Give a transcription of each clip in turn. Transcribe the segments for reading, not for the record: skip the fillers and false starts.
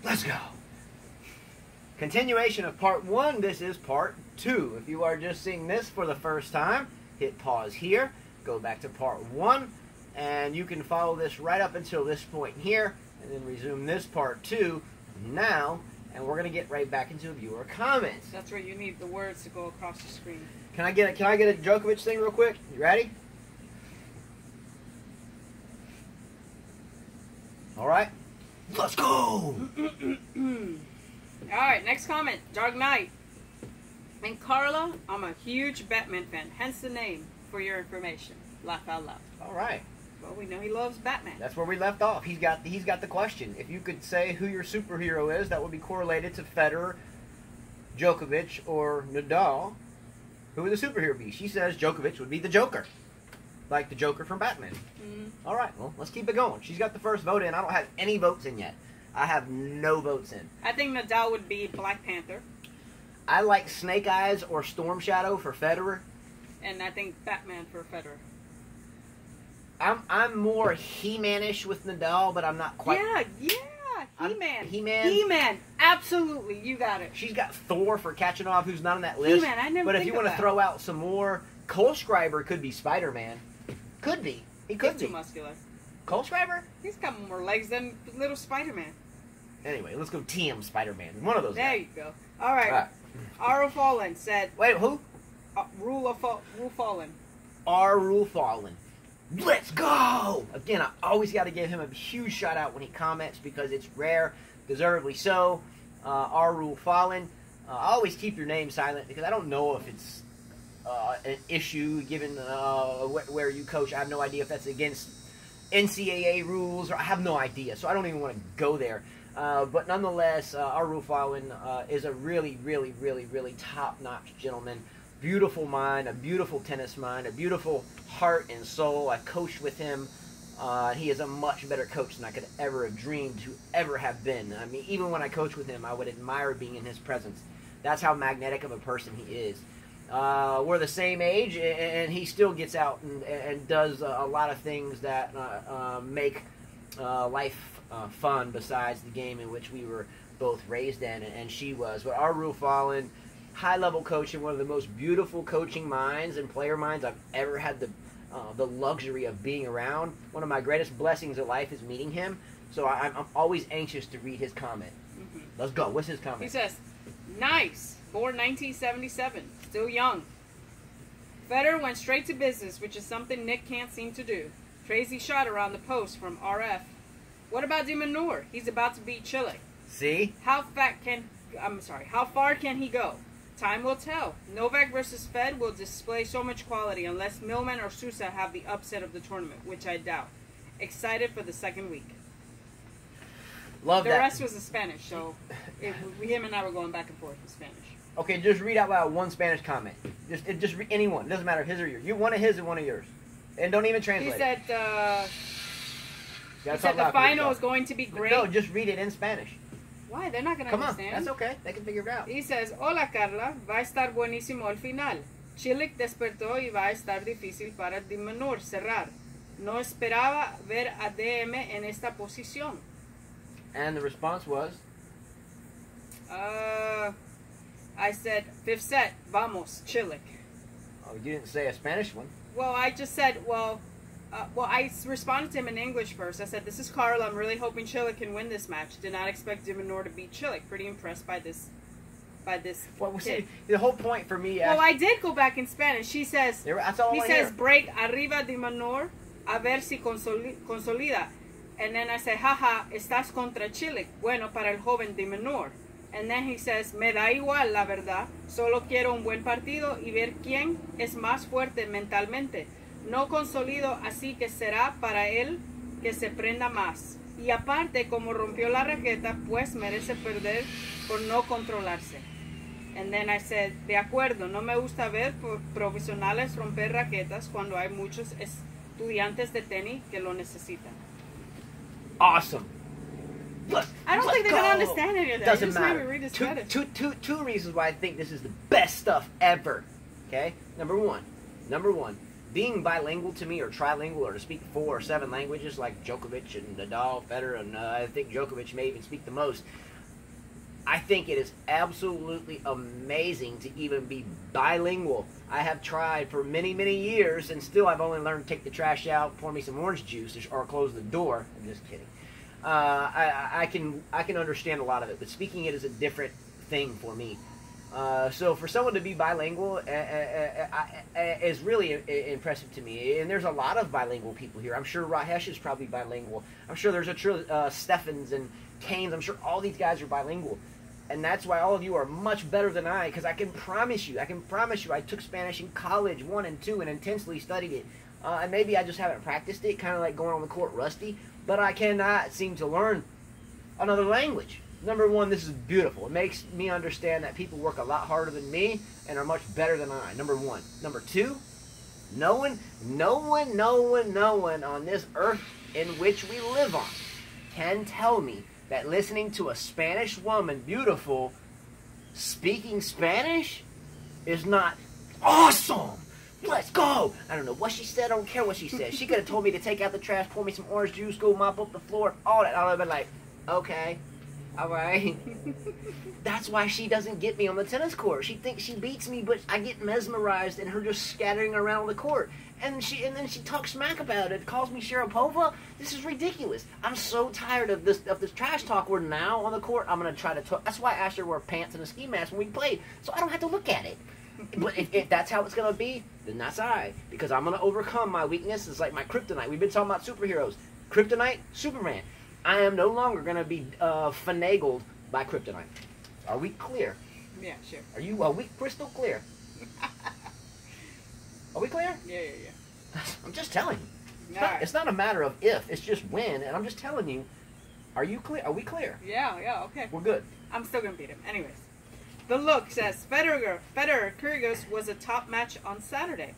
Let's go. Continuation of part 1. This is part 2. If you are just seeing this for the first time, hit pause here. Go back to part 1. And you can follow this right up until this point here. And then resume this part 2 now. And we're going to get right back into viewer comments. That's where you need the words to go across the screen. Can I get a Djokovic thing real quick? You ready? All right. Let's go! Alright, next comment. Dark Knight. And Carla, I'm a huge Batman fan. Hence the name, for your information. Laugh out loud. All right. Well, we know he loves Batman. That's where we left off. He's got the question. If you could say who your superhero is, that would be correlated to Federer, Djokovic, or Nadal. Who would the superhero be? She says Djokovic would be the Joker. Like the Joker from Batman. All right, well, let's keep it going. She's got the first vote in. I don't have any votes in yet. I have no votes in. I think Nadal would be Black Panther. I like Snake Eyes or Storm Shadow for Federer. And I think Batman for Federer. I'm more He-Man-ish with Nadal, but I'm not quite... Yeah, He-Man. He-Man? He-Man, absolutely, you got it. She's got Thor for Kachanov, who's not on that list. He-Man, I never But if think you of want to that. throw out some more, Kohlschreiber could be Spider-Man. Could be. He could He's be. too muscular. Kohlschreiber? He's got more legs than little Spider-Man. Anyway, let's go TM Spider-Man. One of those There guys. you go. All right. Aro Fallen said... Wait, who? Rule Fallen. R. Rule Fallen. Let's go! Again, I always got to give him a huge shout out when he comments because it's rare, deservedly so. R. Rule Fallen. Always keep your name silent because I don't know if it's an issue given where you coach. I have no idea if that's against NCAA rules, or I have no idea, so I don't even want to go there. But nonetheless, R. Rule Fallen is a really, really, really, really top-notch gentleman. Beautiful mind, a beautiful tennis mind, a beautiful heart and soul. I coached with him. He is a much better coach than I could ever have dreamed to ever have been. I mean, even when I coached with him, I would admire being in his presence. That's how magnetic of a person he is. We're the same age, and he still gets out and does a lot of things that make life fun besides the game in which we were both raised in, and she was. But our Rule Fallen, high-level coaching, one of the most beautiful coaching minds and player minds I've ever had the luxury of being around. One of my greatest blessings in life is meeting him, so I'm always anxious to read his comment. Let's go. What's his comment? He says, nice. Born 1977. Still young. Federer went straight to business, which is something Nick can't seem to do. Crazy shot around the post from RF. What about De Minaur? He's about to beat Chile. See? How far can he go? Time will tell. Novak versus Fed will display so much quality unless Millman or Sousa have the upset of the tournament, which I doubt. Excited for the second week. Love the that. The rest was in Spanish, so him and I were going back and forth in Spanish. Okay, just read out loud one Spanish comment. Just read anyone. It doesn't matter, his or yours. You one of his and one of yours. And don't even translate. He said, the final is going to be great. No, just read it in Spanish. Why? They're not going to understand. Come on, that's okay. They can figure it out. He says, hola Carla, va a estar buenísimo al final. Chile despertó y va a estar difícil para De Minaur cerrar. No esperaba ver a DM en esta posición. And the response was? I said, fifth set, vamos, Chile. Oh, you didn't say a Spanish one. Well, I just said, I responded to him in English first. I said, this is Carl. I'm really hoping Chile can win this match. Did not expect De Minaur to beat Chile. Pretty impressed by this Well, see, kid. the whole point for me... Well, I did go back in Spanish. He says, that's all he I says, hear. break arriba De Minaur, a ver si consolida. And then I said, jaja, estás contra Chile. Bueno, para el joven De Minaur. And then he says, me da igual, la verdad. Solo quiero un buen partido y ver quién es más fuerte mentalmente. No consolido, así que será para él que se prenda más. Y aparte, como rompió la raqueta, pues merece perder por no controlarse. And then I said, de acuerdo, no me gusta ver profesionales romper raquetas cuando hay muchos estudiantes de tenis que lo necesitan. Awesome. Look, I don't think they're going to understand any of that. Doesn't You just matter. made me read this Spanish. Two reasons why I think this is the best stuff ever. Okay? Number one, being bilingual to me, or trilingual, or to speak 4 or 7 languages like Djokovic and Nadal, Federer, and I think Djokovic may even speak the most. I think it is absolutely amazing to even be bilingual. I have tried for many, many years, and still I've only learned to take the trash out, pour me some orange juice, or close the door. I'm just kidding. I can understand a lot of it, but speaking it is a different thing for me. So for someone to be bilingual is really impressive to me. And there's a lot of bilingual people here. I'm sure Rahesh is probably bilingual. I'm sure there's Steffens and Kanes. I'm sure all these guys are bilingual. And that's why all of you are much better than I, because I can promise you, I took Spanish in college 1 and 2 and intensely studied it. And maybe I just haven't practiced it, kind of like going on the court rusty. But I cannot seem to learn another language. Number one, this is beautiful. It makes me understand that people work a lot harder than me and are much better than I. Number one. Number two, no one on this earth in which we live on can tell me that listening to a Spanish woman, beautiful, speaking Spanish is not awesome. Let's go. I don't know what she said. I don't care what she said. She could have told me to take out the trash, pour me some orange juice, go mop up the floor, all that. I would have been like, okay. All right. That's why she doesn't get me on the tennis court. She thinks she beats me, but I get mesmerized in her just scattering around the court. And then she talks smack about it, calls me Sharapova. This is ridiculous. I'm so tired of this trash talk. We're now on the court. I'm gonna try to talk. That's why I asked her to wear pants and a ski mask when we played, so I don't have to look at it. But if that's how it's gonna be, then that's alright. Because I'm gonna overcome my weakness. It's like my kryptonite. We've been talking about superheroes. Kryptonite, Superman. I am no longer going to be finagled by kryptonite. Are we clear? Yeah, sure. Are we crystal clear? Are we clear? Yeah. I'm just telling you. It's not a matter of if, it's just when, and I'm just telling you, are you clear? Are we clear? Yeah, okay. We're good. I'm still going to beat him. Anyways. The Look says, Federer Kyrgios was a top match on Saturday.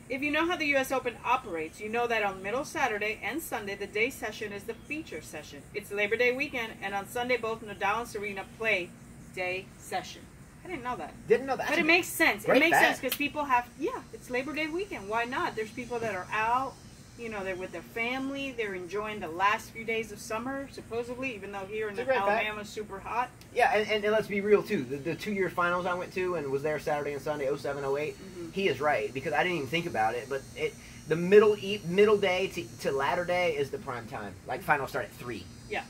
If you know how the U.S. Open operates, you know that on middle Saturday and Sunday, the day session is the feature session. It's Labor Day weekend, and on Sunday, both Nadal and Serena play day session. I didn't know that. Didn't know that. But it makes sense. It makes sense because people have, it's Labor Day weekend. Why not? There's people that are out, they're with their family. They're enjoying the last few days of summer, supposedly, even though here in Alabama it's super hot. Yeah, and let's be real, too. The 2-year finals I went to and was there Saturday and Sunday, 07, 08, he is right, because I didn't even think about it, but the middle day to latter day is the prime time. Like, finals start at 3. Yeah.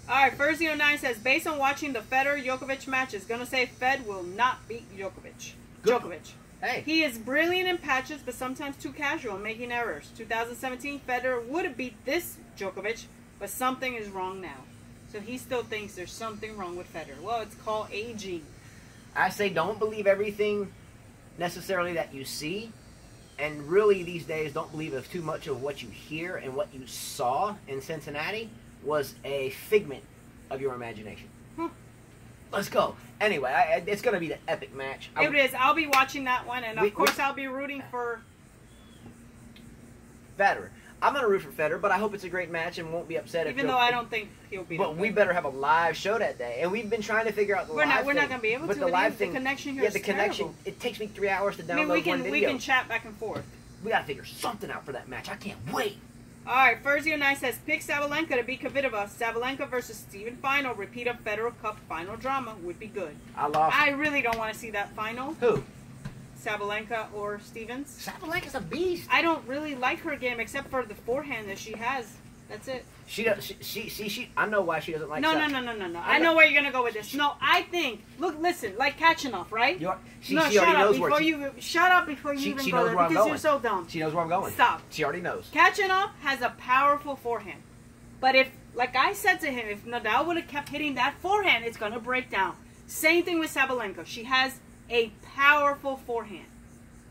All right, Furzy09 says, based on watching the Federer-Djokovic match, is going to say Fed will not beat Djokovic. Djokovic. Hey. He is brilliant in patches, but sometimes too casual, making errors. 2017, Federer would have beat this Djokovic, but something is wrong now. So he still thinks there's something wrong with Federer. Well, it's called aging. I say don't believe everything necessarily that you see, and really these days don't believe of too much of what you hear, and what you saw in Cincinnati was a figment of your imagination. Let's go. Anyway, it's going to be the epic match. It is. I'll be watching that one, and of course I'll be rooting for Federer. I'm going to root for Federer, but I hope it's a great match and won't be upset even though I don't think he'll be. But we better have a live show that day, and we've been trying to figure out the live thing. We're not going to be able to. The live thing, the connection here is the connection. terrible. It takes me 3 hours to download one video. We can chat back and forth. We got to figure something out for that match. I can't wait. All right, Furzy09 says, pick Sabalenka to beat Kvitova. Sabalenka versus Steven final. Repeat of Federer Cup final drama would be good. I really don't want to see that final. Who? Sabalenka or Stevens. Sabalenka's a beast. I don't really like her game except for the forehand that she has. That's it. I know why she doesn't like. No. I know where you're gonna go with this. No, I think. Listen, like Kachanov, right? She already knows where. Shut up before you even go there because you're so dumb. She knows where I'm going. Stop. She already knows. Kachanov has a powerful forehand, but if, like I said to him, if Nadal would have kept hitting that forehand, it's gonna break down. Same thing with Sabalenka. She has a powerful forehand,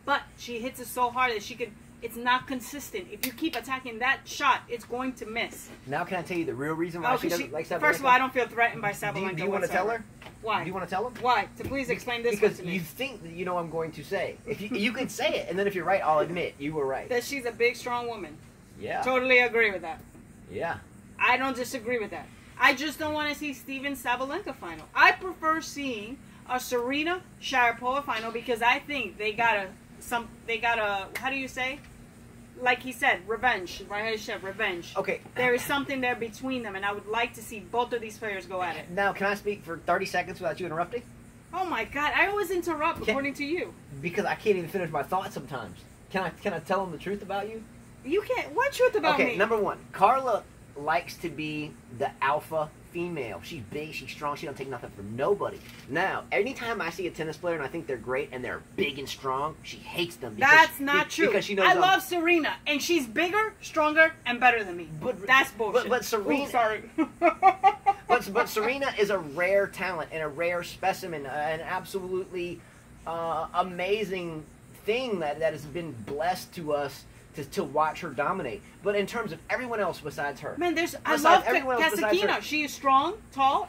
but she hits it so hard that she could. It's not consistent. If you keep attacking that shot, it's going to miss. Now can I tell you the real reason why she doesn't like Sabalenka? First of all, I don't feel threatened by Sabalenka. Do you want to tell her? Why? Do you want to tell him? Why? To please explain this because to me. You think that you know what I'm going to say. If you could say it, and then if you're right, I'll admit you were right. That she's a big, strong woman. Yeah. Totally agree with that. Yeah. I don't disagree with that. I just don't want to see Steven Sabalenka final. I prefer seeing a Serena Sharapova final because I think they got a how do you say? like he said, revenge. Right, said revenge. Okay. There is something there between them, and I would like to see both of these players go at it. Now, can I speak for 30 seconds without you interrupting? Oh my God! I always interrupt according to you. Because I can't even finish my thoughts sometimes. Can I tell them the truth about you? You can't. What truth about me? Okay, number one, Carla likes to be the alpha female. She's big, she's strong, she don't take nothing from nobody. Now, anytime I see a tennis player and I think they're great and they're big and strong, she hates them. That's not true. Because she knows I love Serena, and she's bigger, stronger, and better than me. But that's bullshit. But Serena, ooh, sorry. but Serena is a rare talent and a rare specimen, an absolutely amazing thing that has been blessed to us to watch her dominate. But in terms of everyone else besides her, man, I love Kasatkina. She is strong, tall.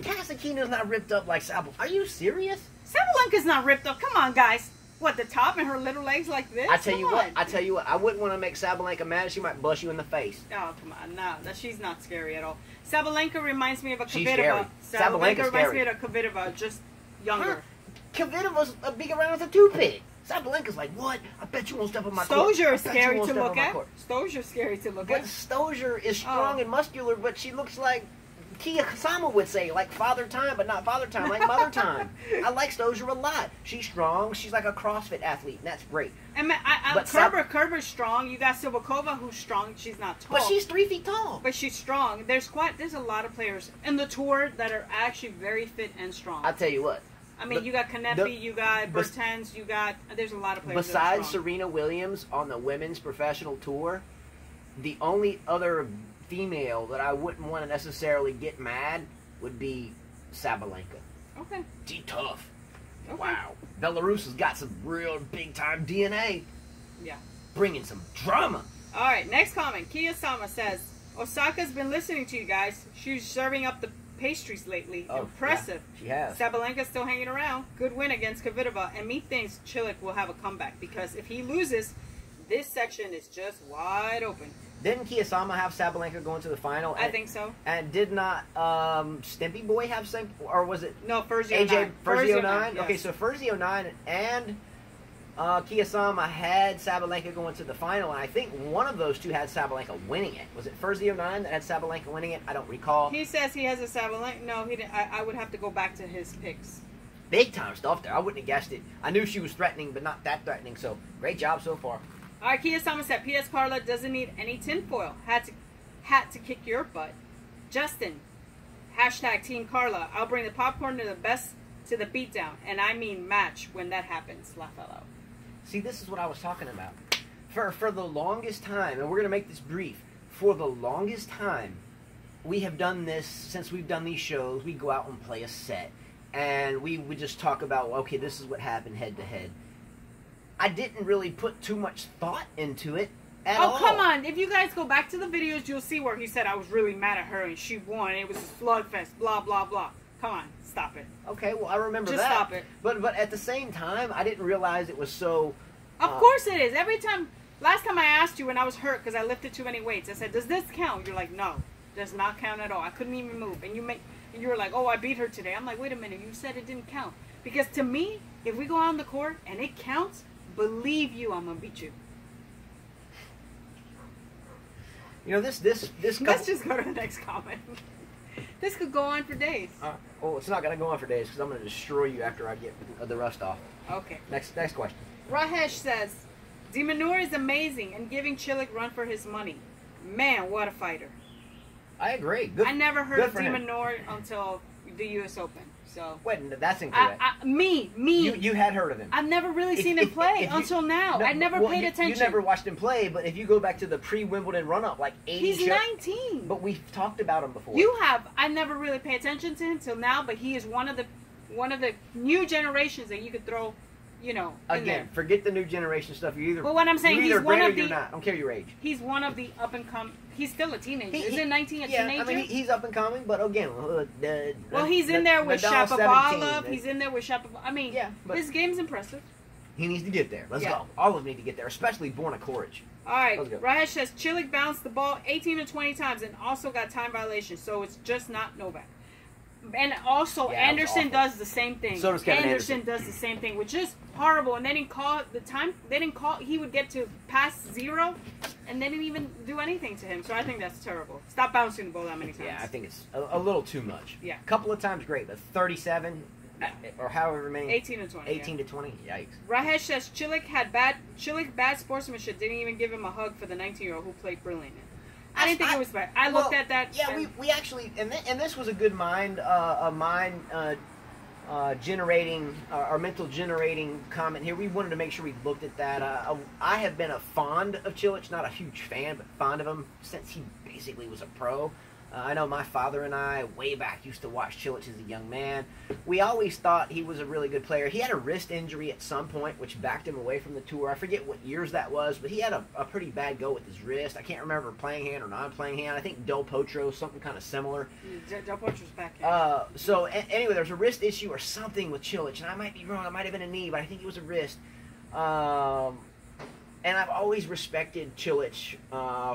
Kasatkina's not ripped up like Sabalenka. Are you serious? Sabalenka's not ripped up. Come on, guys. What, the top and her little legs like this? I tell you what. I wouldn't want to make Sabalenka mad. She might bust you in the face. Oh, come on. No, she's not scary at all. Sabalenka reminds me of a She's Kvitova. scary. Sabalenka reminds me of a Kvitova, just younger. Kvitova's a big around as a toothpick. Sabalenka's like, what? I bet you won't step on my court. Stosur is scary to look at. Stosier's scary to look at. But Stosur is strong and muscular, but she looks like Kia Kasama would say, like Father Time, but not Father Time, like Mother Time. I like Stosur a lot. She's strong. She's like a CrossFit athlete, and that's great. And Kerber's strong. You got Silvakova, who's strong. She's not tall. But she's 3 feet tall. But she's strong. There's a lot of players in the tour that are actually very fit and strong. I'll tell you what. I mean, you got Kanepi, you got Bertens, there's a lot of players. Besides Serena Williams on the women's professional tour, the only other female that I wouldn't want to necessarily get mad would be Sabalenka. Okay. She's tough. Okay. Wow. Belarus has got some real big-time DNA. Yeah. Bringing some drama. All right, next comment. Kiyosama says, Osaka's been listening to you guys. She's serving up the pastries lately. Oh, impressive. Yeah, she has. Sabalenka's still hanging around. Good win against Kvitova. And me thinks Cilic will have a comeback because if he loses, this section is just wide open. Didn't Kiyosama have Sabalenka going to the final? I think so. And did not Stimpy Boy have same, or was it? No, Furzio AJ 9. Furzio 9? Yes. Okay, so Furzio 9 and Kiyosama had Sabalenka going to the final, and I think one of those two had Sabalenka winning it. Was it Furzio 9 that had Sabalenka winning it? I don't recall. He says he has a Sabalenka. No, he didn't. I would have to go back to his picks. Big time stuff there. I wouldn't have guessed it. I knew she was threatening, but not that threatening, so great job so far. All right, Kiyosama said, P.S. Carla doesn't need any tinfoil. Had to kick your butt. Justin, hashtag Team Carla. I'll bring the popcorn to the beatdown, and I mean match when that happens. Laugh out loud. See, this is what I was talking about. For the longest time, and we're going to make this brief, for the longest time, we have done this, since we've done these shows, we go out and play a set, and we would just talk about, okay, this is what happened head-to-head. I didn't really put too much thought into it at all. Oh, come on. If you guys go back to the videos, you'll see where he said I was really mad at her and she won. It was a slugfest, blah, blah, blah. Come on, stop it. Okay, well, I remember that. Just stop it. But at the same time, I didn't realize it was so... Of course it is. Every time... Last time I asked you when I was hurt because I lifted too many weights, I said, does this count? You're like, no, does not count at all. I couldn't even move. And you were like, oh, I beat her today. I'm like, wait a minute, you said it didn't count. Because to me, if we go on the court and it counts... Believe you, I'm gonna beat you. You know this. Let's just go to the next comment. This could go on for days. Well, it's not gonna go on for days because I'm gonna destroy you after I get the rust off. Okay. Next question. Rahesh says, De Minaur is amazing and giving Cilic run for his money. Man, what a fighter. I agree. Good, I never heard of De Minaur until the U.S. Open. So wait, that's incorrect. Me. You had heard of him. I've never really seen him play until now. I never paid attention. You never watched him play, but if you go back to the pre-Wimbledon run-up, like 80 He's 19. But we've talked about him before. You have. I never really paid attention to him till now, but he is one of the new generations that you could throw, Again, forget the new generation stuff. You're either. But what I'm saying, he's one of the. You're not. I don't care your age. He's one of the up and coming. He's still a teenager. Isn't 19 a teenager? I mean, he's up and coming, but again, he's in there with Nadal Shapovalov. He's in there with Shapovalov. I mean, but his game's impressive. He needs to get there. Let's go. All of them need to get there, especially Borna Koric. All right. Rahesh says Cilic bounced the ball 18 to 20 times and also got time violations, so it's just not Novak. And also, Yeah, Anderson does the same thing. So does Kevin Anderson does the same thing, which is horrible. And they didn't call the time. They didn't call. He would get to pass 0, and they didn't even do anything to him. So I think that's terrible. Stop bouncing the ball that many times. Yeah, I think it's a little too much. Yeah. A couple of times, great, but 37 or however many. 18 to 20. 18 to 20. Yikes. Rajesh says Chilik bad sportsmanship. Didn't even give him a hug for the 19-year-old who played brilliantly. I didn't think it was bad. I looked at that. Yeah, we actually, and this was a good generating, our mental generating comment here. We wanted to make sure we looked at that. I have been fond of Cilic, not a huge fan, but fond of him since he basically was a pro. I know my father and I, way back, used to watch Cilic as a young man. We always thought he was a really good player. He had a wrist injury at some point, which backed him away from the tour. I forget what years that was, but he had a pretty bad go with his wrist. I can't remember playing hand or non-playing hand. I think Del Potro, something kind of similar. Del Potro's back. So anyway, there's a wrist issue or something with Cilic, and I might be wrong. It might have been a knee, but I think it was a wrist. And I've always respected Cilic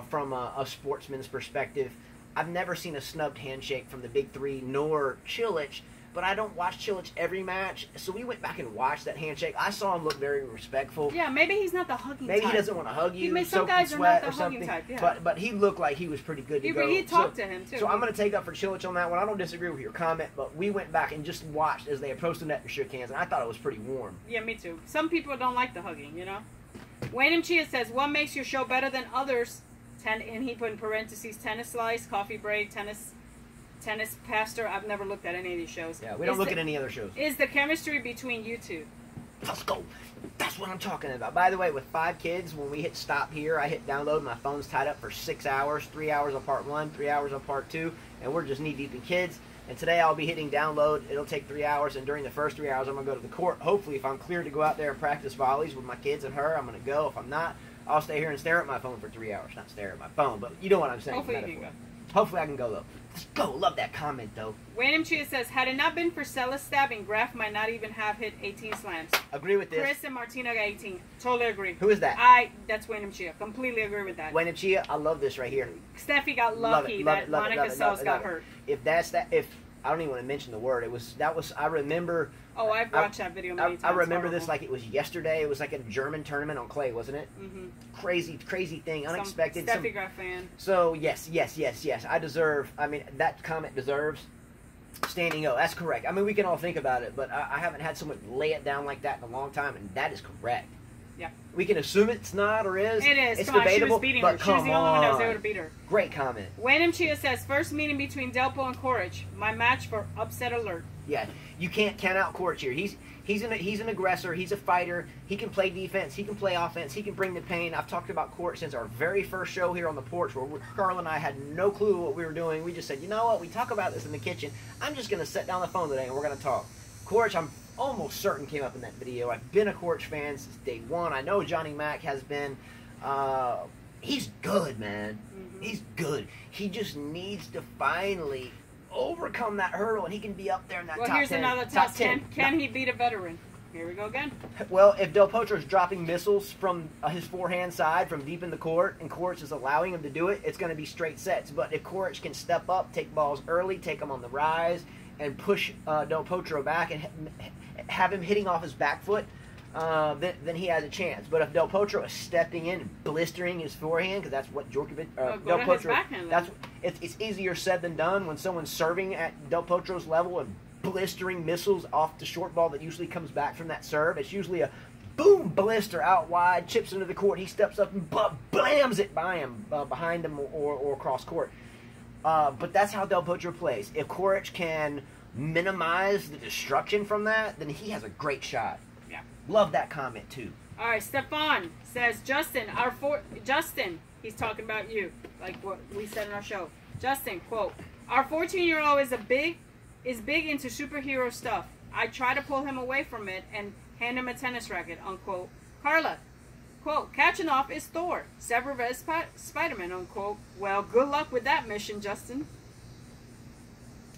from a sportsman's perspective. I've never seen a snubbed handshake from the big three, nor Cilic, but I don't watch Cilic every match, so we went back and watched that handshake. I saw him look very respectful. Yeah, maybe he's not the hugging type. Maybe he doesn't want to hug you, some guys are not the hugging something. type, yeah. But he looked like he was pretty good to go. He talked to him, too. So I'm going to take up for Cilic on that one. I don't disagree with your comment, but we went back and just watched as they approached the net and shook hands, and I thought it was pretty warm. Yeah, me too. Some people don't like the hugging, you know? Wayne Chia says, what makes your show better than others? And he put in parentheses, tennis slice, coffee break, tennis pastor. I've never looked at any of these shows. Yeah, we don't look at any other shows. Is the chemistry between you two? Let's go. That's what I'm talking about. By the way, with 5 kids, when we hit stop here, I hit download. My phone's tied up for 6 hours, 3 hours on part 1, 3 hours on part 2, and we're just knee-deep in kids. And today I'll be hitting download. It'll take 3 hours, and during the first 3 hours, I'm going to go to the court. Hopefully, if I'm clear to go out there and practice volleys with my kids and her, I'm going to go. If I'm not, I'll stay here and stare at my phone for 3 hours. Not stare at my phone, but you know what I'm saying. Hopefully you can go. Hopefully I can go, though. Let's go. Love that comment, though. Wayne Chia says, had it not been for Cella's stabbing, Graf might not even have hit 18 slams. Agree with this. Chris and Martina got 18. Totally agree. Who is that? That's Wayne Chia. Completely agree with that. Wayne Chia, I love this right here. Steffi got lucky that Monica Seles got hurt. If I don't even want to mention the word. I remember. Oh, I've watched that video many times. I remember this like it was yesterday. It was like a German tournament on clay, wasn't it? Mm-hmm. Crazy thing, unexpected. Steffi got fan. So yes. I deserve. I mean, that comment deserves standing O. That's correct. I mean, we can all think about it, but I haven't had someone lay it down like that in a long time, and that is correct. Yeah. We can assume it's not or is. It is. It's come debatable. On, she was beating but her. Come she was the only one that was able on. to beat her. Great comment. Wayne Chia says, first meeting between Delpo and Coric. My match for upset alert. Yeah, you can't count out Coric here. He's an aggressor. He's a fighter. He can play defense. He can play offense. He can bring the pain. I've talked about Coric since our very first show here on the porch, where Carl and I had no clue what we were doing. We just said, you know what? We talk about this in the kitchen. I'm just going to set down the phone today and we're going to talk. Coric, I'm almost certain came up in that video. I've been a Coric fan since day one. I know Johnny Mac has been. He's good, man. Mm-hmm. He's good. He just needs to finally overcome that hurdle, and he can be up there in that top 10. Well, here's another test. Can he beat a veteran? Here we go again. Well, if Del Potro's dropping missiles from his forehand side from deep in the court, and Coric is allowing him to do it, it's going to be straight sets. But if Coric can step up, take balls early, take them on the rise, and push Del Potro back and have him hitting off his back foot, then he has a chance. But if Del Potro is stepping in and blistering his forehand, because that's what Djokovic, Del Potro, it's easier said than done when someone's serving at Del Potro's level and blistering missiles off the short ball that usually comes back from that serve. It's usually a boom blister out wide, chips into the court. He steps up and blams it by him, behind him or across court. But that's how Del Potro plays. If Coric can minimize the destruction from that, then he has a great shot. Yeah. Love that comment too. All right, Stefan says, Justin, he's talking about you, like what we said in our show. Justin, quote, our 14-year-old is big into superhero stuff. I try to pull him away from it and hand him a tennis racket, unquote. Carla, quote, catching off is Thor. Severus is Spider-Man, unquote. Well, good luck with that mission, Justin.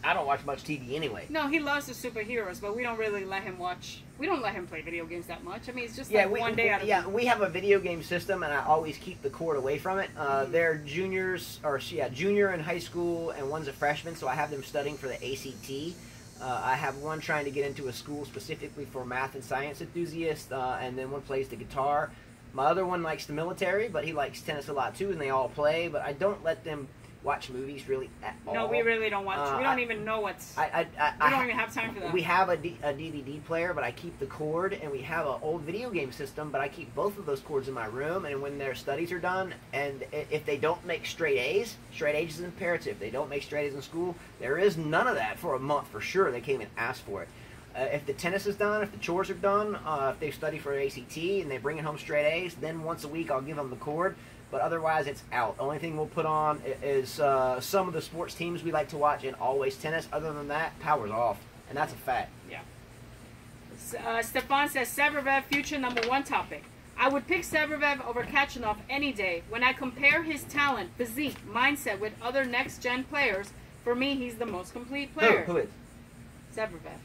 I don't watch much TV anyway. No, he loves the superheroes, but we don't really let him watch. We don't let him play video games that much. I mean, it's just one day out of the week. We have a video game system, and I always keep the cord away from it. They're juniors, junior in high school, and one's a freshman, so I have them studying for the ACT. I have one trying to get into a school specifically for math and science enthusiasts, and then one plays the guitar. My other one likes the military, but he likes tennis a lot too, and they all play, but I don't let them watch movies really at all. No, we really don't watch. We don't even know what's. We don't even have time for that. We have a DVD player, but I keep the cord, and we have an old video game system, but I keep both of those cords in my room, and when their studies are done, and if they don't make straight A's is imperative. If they don't make straight A's in school, there is none of that for a month for sure. They can't even ask for it. If the tennis is done, if the chores are done, if they study for ACT and they bring it home straight A's, then once a week I'll give them the cord. But otherwise, it's out. The only thing we'll put on is some of the sports teams we like to watch and always tennis. Other than that, power's off. And that's a fact. Yeah. Stefan says, Severev, future #1 topic. I would pick Severev over Kachanov any day. When I compare his talent, physique, mindset with other next-gen players, for me, he's the most complete player. Who is? Severev.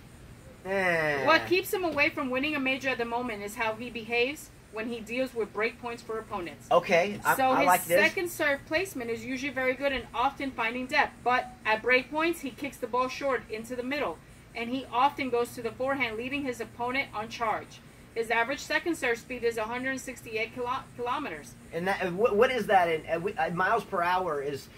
What keeps him away from winning a major at the moment is how he behaves when he deals with break points for opponents. Okay, I like this. So his second serve placement is usually very good and often finding depth. But at break points, he kicks the ball short into the middle. And he often goes to the forehand, leading his opponent on charge. His average second serve speed is 168 kilometers. And that, what is that in miles per hour is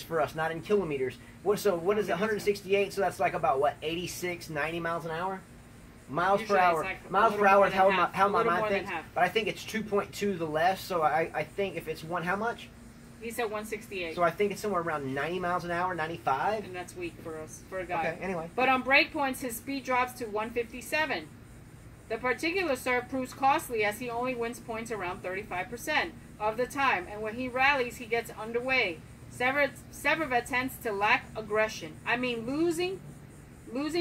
for us, not in kilometers. So what is it, 168? So that's like about, what, 86, 90 miles an hour? Miles per hour. Like miles per hour is how my mind thinks. thinks. But I think it's 2.2 the less. So I think if it's one, how much? He said 168. So I think it's somewhere around 90 miles an hour, 95. And that's weak for us, for a guy. Okay, anyway. But on break points, his speed drops to 157. The particular serve proves costly as he only wins points around 35% of the time. And when he rallies, he gets underway. Severev tends to lack aggression. I mean, losing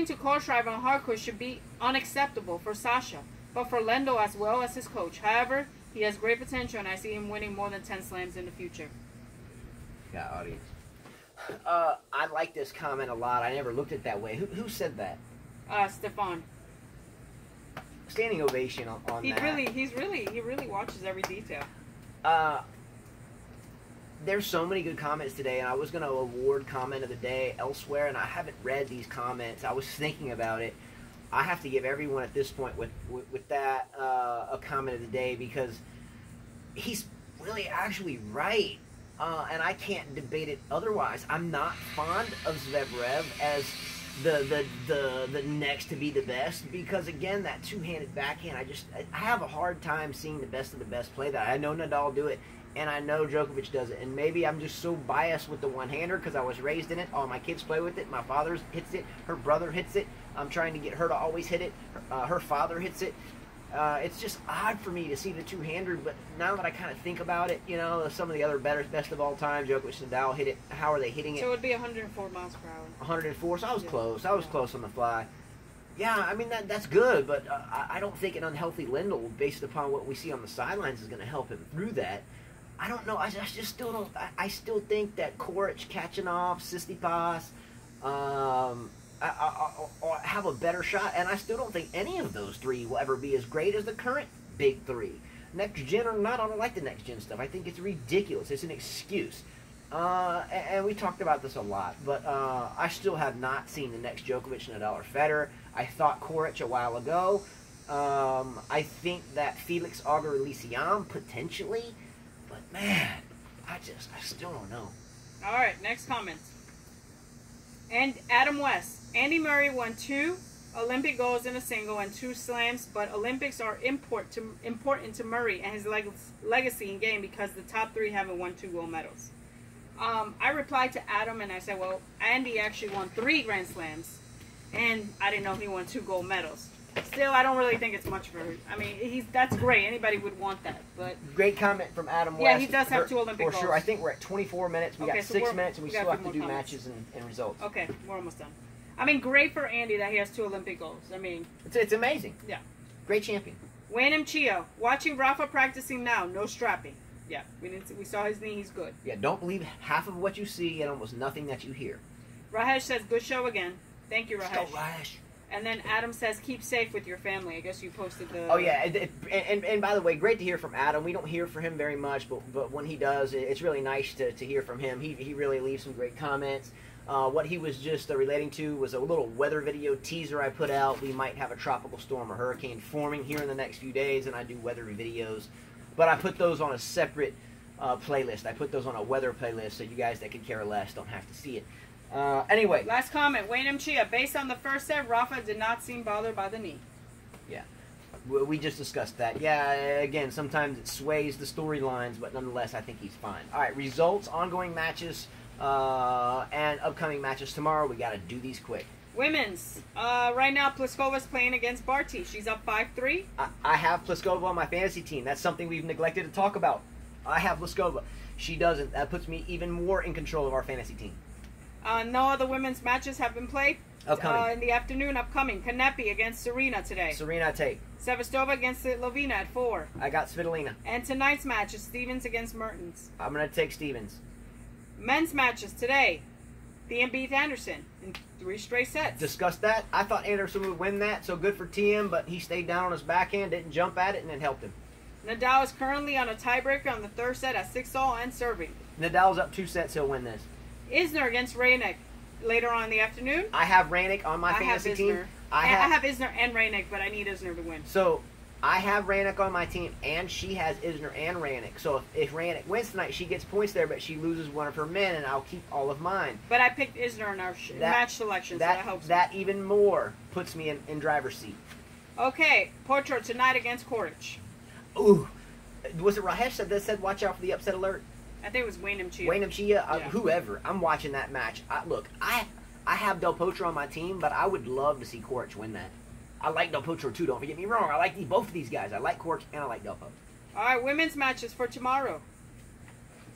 to Kohlschreiber on hardcourt should be unacceptable for Sasha, but for Lendo as well as his coach. However, he has great potential, and I see him winning more than 10 slams in the future. Got audience. I like this comment a lot. I never looked at it that way. Who said that? Stefan. Standing ovation on that. He really watches every detail. There's so many good comments today, and I was going to award comment of the day elsewhere, and I haven't read these comments. I was thinking about it. I have to give everyone at this point with that a comment of the day, because he's really actually right, and I can't debate it otherwise. I'm not fond of Zverev as the next to be the best, because again, that two-handed backhand, I have a hard time seeing the best of the best play that. I know Nadal do it, and I know Djokovic does it, and maybe I'm just so biased with the one-hander because I was raised in it. All my kids play with it. My father hits it. Her brother hits it. I'm trying to get her to always hit it. Her father hits it. It's just odd for me to see the two-hander, but now that I kind of think about it, you know, some of the other best of all time, Djokovic and Nadal hit it. How are they hitting it? So it would be 104 miles per hour. 104, so I was close. I was close on the fly. Yeah, I mean, that's good, but I don't think an unhealthy Lendl, based upon what we see on the sidelines, is going to help him through that. I don't know. I just still don't. I still think that Coric, Kachanov, Tsitsipas have a better shot, and I still don't think any of those three will ever be as great as the current big three. Next gen or not, I don't like the next gen stuff. I think it's ridiculous. It's an excuse. And we talked about this a lot, but I still have not seen the next Djokovic, Nadal, or Federer. I thought Coric a while ago. I think that Felix Auger-Aliassime potentially. But man, I still don't know. All right, next comment. And Adam West. Andy Murray won 2 Olympic golds in a single and 2 slams, but Olympics are important to Murray and his legacy in game because the top 3 haven't won 2 gold medals. I replied to Adam and I said, well, Andy actually won 3 Grand Slams, and I didn't know he won 2 gold medals. Still, I don't really think it's much for him. I mean, that's great. Anybody would want that. But great comment from Adam West. Yeah, he does have 2 Olympic golds. For sure. I think we're at 24 minutes. We got 6 minutes, and we still have to do matches and results. Okay, we're almost done. I mean, great for Andy that he has 2 Olympic golds. I mean, it's amazing. Yeah. Great champion. Wayne M. Chio. Watching Rafa practicing now. No strapping. Yeah, we saw his knee. He's good. Yeah, don't believe half of what you see and almost nothing that you hear. Rajesh says, good show again. Thank you, Rajesh. Let's go, Rajesh. And then Adam says, keep safe with your family. I guess you posted the... Oh, yeah. And by the way, great to hear from Adam. We don't hear from him very much, but when he does, it's really nice to hear from him. He really leaves some great comments. What he was just relating to was a little weather video teaser I put out. We might have a tropical storm or hurricane forming here in the next few days, and I do weather videos. But I put those on a separate playlist. I put those on a weather playlist, so you guys that could care less don't have to see it. Anyway. Last comment. Wayne M. Chia. Based on the first set, Rafa did not seem bothered by the knee. Yeah. We just discussed that. Yeah, again, sometimes it sways the storylines, but nonetheless, I think he's fine. All right, results, ongoing matches, and upcoming matches tomorrow. We got to do these quick. Women's. Right now, Pliskova's playing against Barty. She's up 5-3. I have Pliskova on my fantasy team. That's something we've neglected to talk about. I have Pliskova. She doesn't. That puts me even more in control of our fantasy team. No other women's matches have been played. Upcoming. In the afternoon, upcoming. Kanepi against Serena today. Serena, I take. Sevastova against Lovina at 4. I got Svitolina. And tonight's match is Stevens against Mertens. I'm going to take Stevens. Men's matches today. Thiem beat Anderson in 3 straight sets. Discussed that. I thought Anderson would win that, so good for Thiem, but he stayed down on his backhand, didn't jump at it, and it helped him. Nadal is currently on a tiebreaker on the 3rd set at 6-all and serving. Nadal's up 2 sets, he'll win this. Isner against Reynick later on in the afternoon. I have Reynick on my fantasy team. I have Isner and Reynick, but I need Isner to win. So, I have Reynick on my team, and she has Isner and Reynick. So, if Reynick wins tonight, she gets points there, but she loses one of her men, and I'll keep all of mine. But I picked Isner in our match selection, so that helps. That even more puts me in driver's seat. Okay, Potro tonight against Koric. Ooh. Was it Rajesh that said watch out for the upset alert? I think it was Wayne M. Chia. Wayne M. Chia, whoever. I'm watching that match. Look, I have Del Potro on my team, but I would love to see Koric win that. I like Del Potro too, don't forget me wrong. I like both of these guys. I like Koric and I like Del Potro. All right, women's matches for tomorrow.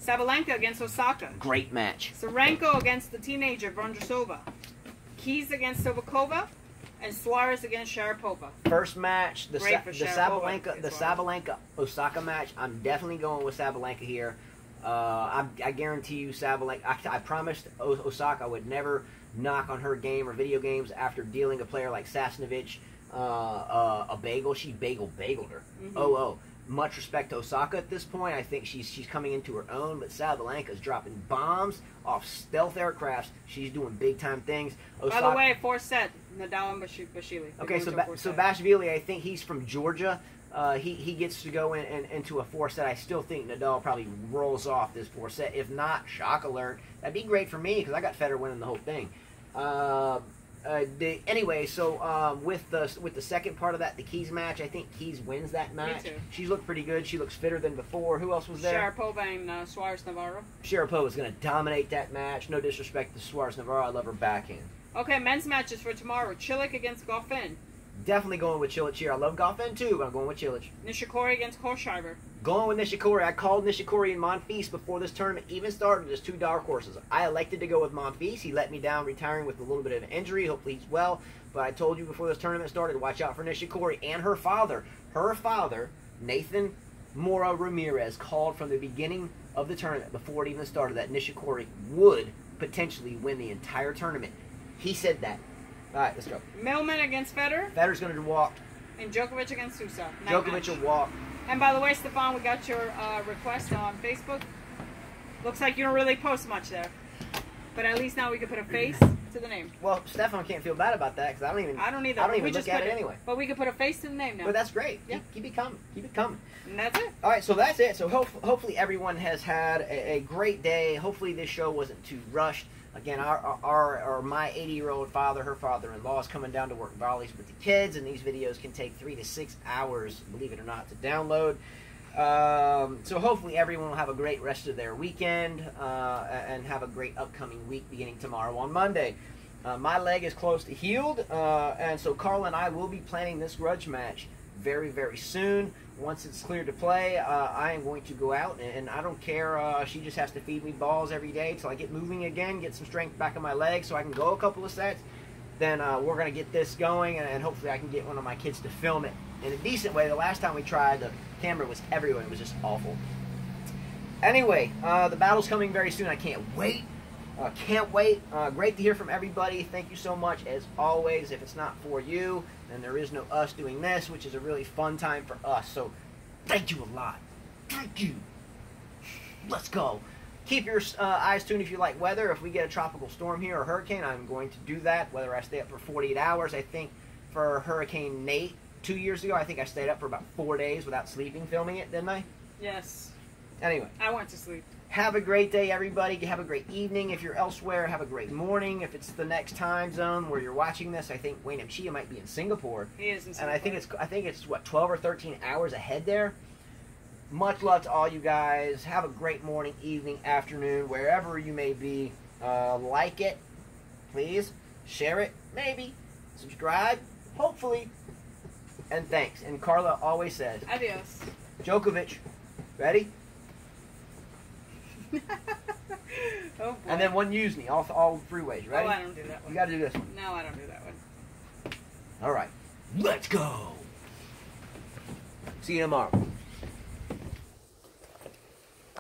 Sabalenka against Osaka. Great match. Serenko against the teenager Vondrousova. Keys against Sovakova. And Suarez against Sharapova. First match, the Sabalenka Osaka match. I'm definitely going with Sabalenka here. I guarantee you, Sabalenka. I promised Osaka I would never knock on her game or video games after dealing a player like Sasnovich a bagel. She bageled her. Mm-hmm. Much respect to Osaka at this point. I think she's coming into her own, but Sabalenka's dropping bombs off stealth aircrafts. She's doing big time things. Osaka, by the way, 4th set, Nadal and Bashili. Okay, so Bashvili, I think he's from Georgia. He gets to go into a 4th set. I still think Nadal probably rolls off this 4th set. If not, shock alert. That'd be great for me because I got Federer winning the whole thing. Anyway, so with the second part of that, the Keys match, I think Keys wins that match. Me too. She's looked pretty good. She looks fitter than before. Who else was there? Sharapova and Suarez Navarro. Sharapova is going to dominate that match. No disrespect to Suarez Navarro. I love her backhand. Okay, men's matches for tomorrow. Cilic against Goffin. Definitely going with Cilic here. I love Goffin too, but I'm going with Cilic. Nishikori against Kohlschreiber. Going with Nishikori. I called Nishikori and Monfils before this tournament even started as 2 dark horses. I elected to go with Monfils. He let me down, retiring with a little bit of an injury. Hopefully he's well. But I told you before this tournament started, watch out for Nishikori and her father. Her father, Nathan Mora Ramirez, called from the beginning of the tournament, before it even started, that Nishikori would potentially win the entire tournament. He said that. All right, let's go. Millman against Federer. Federer's going to walk. And Djokovic against Sousa. Djokovic will walk. And by the way, Stefan, we got your request on Facebook. Looks like you don't really post much there. But at least now we can put a face to the name. Well, Stefan can't feel bad about that because I don't even look at it anyway. But we can put a face to the name now. But that's great. Yeah. Keep it coming. Keep it coming. And that's it. All right, so that's it. So hopefully everyone has had a great day. Hopefully this show wasn't too rushed. Again, my 80-year-old father, her father-in-law, is coming down to work volleys with the kids, and these videos can take 3 to 6 hours, believe it or not, to download. So hopefully everyone will have a great rest of their weekend and have a great upcoming week beginning tomorrow on Monday. My leg is close to healed, and so Carl and I will be planning this grudge match very, very soon. Once it's cleared to play, I am going to go out, and I don't care. She just has to feed me balls every day till I get moving again, get some strength back in my legs so I can go a couple of sets. Then we're going to get this going, and hopefully I can get one of my kids to film it in a decent way. The last time we tried, the camera was everywhere. It was just awful. Anyway, the battle's coming very soon. I can't wait. Can't wait. Great to hear from everybody. Thank you so much, as always. If it's not for you, then there is no us doing this, which is a really fun time for us. So thank you a lot. Thank you. Let's go. Keep your eyes tuned if you like weather. If we get a tropical storm here or hurricane, I'm going to do that, whether I stay up for 48 hours. I think for Hurricane Nate 2 years ago, I think I stayed up for about 4 days without sleeping filming it, didn't I? Yes. Anyway. I went to sleep. Have a great day, everybody. Have a great evening. If you're elsewhere, have a great morning. If it's the next time zone where you're watching this, I think Wayne Chia might be in Singapore. He is in Singapore. And I think it's what, 12 or 13 hours ahead there. Much love to all you guys. Have a great morning, evening, afternoon, wherever you may be. Like it, please. Share it, maybe. Subscribe, hopefully. And thanks. And Carla always says, adios. Djokovic, ready? Oh boy. And then one Usenet, all three ways. Ready? Oh, I don't do that one. You got to do this one. No, I don't do that one. All right. Let's go. See you tomorrow.